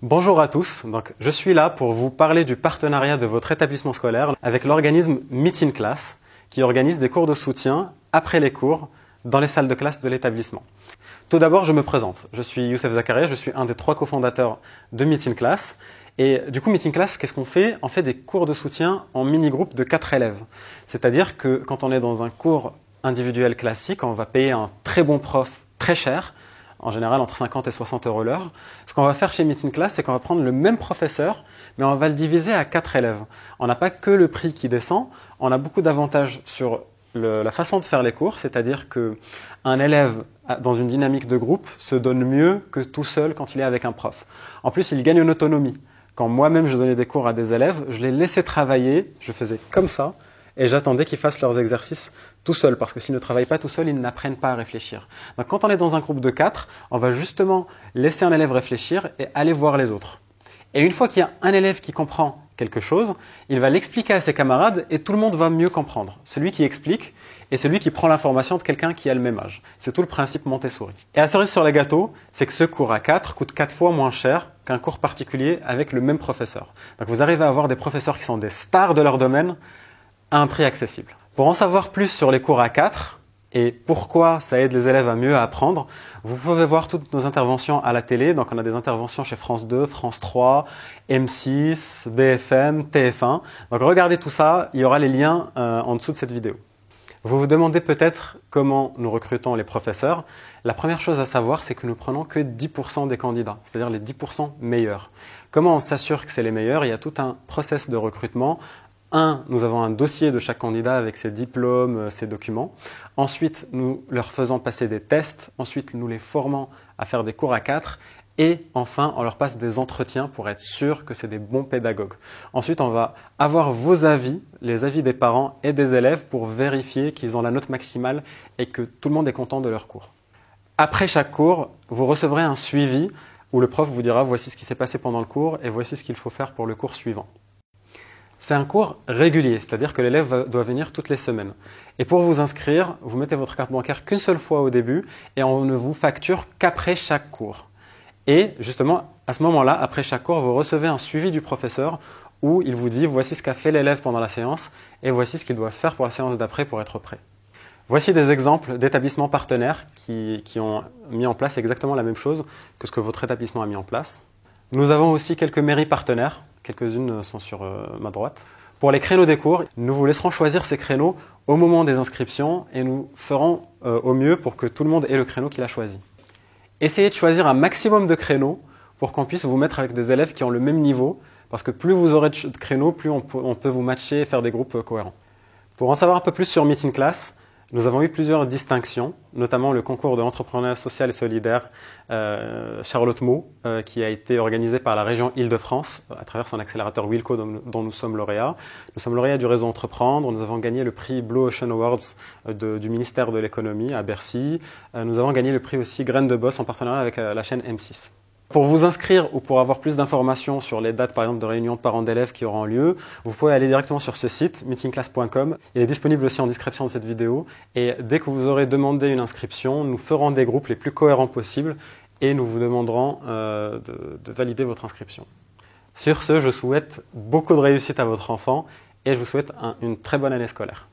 Bonjour à tous, je suis là pour vous parler du partenariat de votre établissement scolaire avec l'organisme Meet in Class qui organise des cours de soutien après les cours dans les salles de classe de l'établissement. Tout d'abord, je me présente. Je suis Youssef Zakaria, je suis un des 3 cofondateurs de Meet in Class. Et du coup, Meet in Class, qu'est-ce qu'on fait? On fait des cours de soutien en mini-groupe de 4 élèves. C'est-à-dire que quand on est dans un cours individuel classique, on va payer un très bon prof très cher, en général entre 50 et 60 € l'heure. Ce qu'on va faire chez Meet in Class, c'est qu'on va prendre le même professeur, mais on va le diviser à 4 élèves. On n'a pas que le prix qui descend, on a beaucoup d'avantages sur la façon de faire les cours, c'est-à-dire qu'un élève dans une dynamique de groupe se donne mieux que tout seul quand il est avec un prof. En plus, il gagne en autonomie. Quand moi-même je donnais des cours à des élèves, je les laissais travailler, je faisais comme ça, et j'attendais qu'ils fassent leurs exercices tout seuls, parce que s'ils ne travaillent pas tout seuls, ils n'apprennent pas à réfléchir. Donc quand on est dans un groupe de 4, on va justement laisser un élève réfléchir et aller voir les autres. Et une fois qu'il y a un élève qui comprend quelque chose, il va l'expliquer à ses camarades et tout le monde va mieux comprendre. Celui qui explique et celui qui prend l'information de quelqu'un qui a le même âge. C'est tout le principe Montessori. Et la cerise sur le gâteau, c'est que ce cours à 4 coûte 4 fois moins cher qu'un cours particulier avec le même professeur. Donc vous arrivez à avoir des professeurs qui sont des stars de leur domaine à un prix accessible. Pour en savoir plus sur les cours à 4 et pourquoi ça aide les élèves à mieux apprendre, vous pouvez voir toutes nos interventions à la télé. Donc on a des interventions chez France 2, France 3, M6, BFM, TF1. Donc regardez tout ça, il y aura les liens en dessous de cette vidéo. Vous vous demandez peut-être comment nous recrutons les professeurs. La première chose à savoir, c'est que nous prenons que 10% des candidats, c'est-à-dire les 10% meilleurs. Comment on s'assure que c'est les meilleurs? Il y a tout un process de recrutement. Nous avons un dossier de chaque candidat avec ses diplômes, ses documents. Ensuite, nous leur faisons passer des tests. Ensuite, nous les formons à faire des cours à 4. Et enfin, on leur passe des entretiens pour être sûr que c'est des bons pédagogues. Ensuite, on va avoir vos avis, les avis des parents et des élèves pour vérifier qu'ils ont la note maximale et que tout le monde est content de leur cours. Après chaque cours, vous recevrez un suivi où le prof vous dira voici ce qui s'est passé pendant le cours et voici ce qu'il faut faire pour le cours suivant. C'est un cours régulier, c'est-à-dire que l'élève doit venir toutes les semaines. Et pour vous inscrire, vous mettez votre carte bancaire qu'une seule fois au début et on ne vous facture qu'après chaque cours. Et justement, à ce moment-là, après chaque cours, vous recevez un suivi du professeur où il vous dit voici ce qu'a fait l'élève pendant la séance et voici ce qu'il doit faire pour la séance d'après pour être prêt. Voici des exemples d'établissements partenaires qui ont mis en place exactement la même chose que ce que votre établissement a mis en place. Nous avons aussi quelques mairies partenaires. Quelques-unes sont sur ma droite. Pour les créneaux des cours, nous vous laisserons choisir ces créneaux au moment des inscriptions et nous ferons au mieux pour que tout le monde ait le créneau qu'il a choisi. Essayez de choisir un maximum de créneaux pour qu'on puisse vous mettre avec des élèves qui ont le même niveau, parce que plus vous aurez de créneaux, plus on peut vous matcher et faire des groupes cohérents. Pour en savoir un peu plus sur Meet in Class, nous avons eu plusieurs distinctions, notamment le concours de l'entrepreneuriat social et solidaire Charlotte Meaux, qui a été organisé par la région Île-de-France à travers son accélérateur Wilco dont nous sommes lauréats. Nous sommes lauréats du réseau Entreprendre, nous avons gagné le prix Blue Ocean Awards du ministère de l'économie à Bercy. Nous avons gagné le prix aussi Graines de Boss en partenariat avec la chaîne M6. Pour vous inscrire ou pour avoir plus d'informations sur les dates par exemple de réunions de parents d'élèves qui auront lieu, vous pouvez aller directement sur ce site, meetingclass.com. Il est disponible aussi en description de cette vidéo. Et dès que vous aurez demandé une inscription, nous ferons des groupes les plus cohérents possibles et nous vous demanderons de valider votre inscription. Sur ce, je souhaite beaucoup de réussite à votre enfant et je vous souhaite une très bonne année scolaire.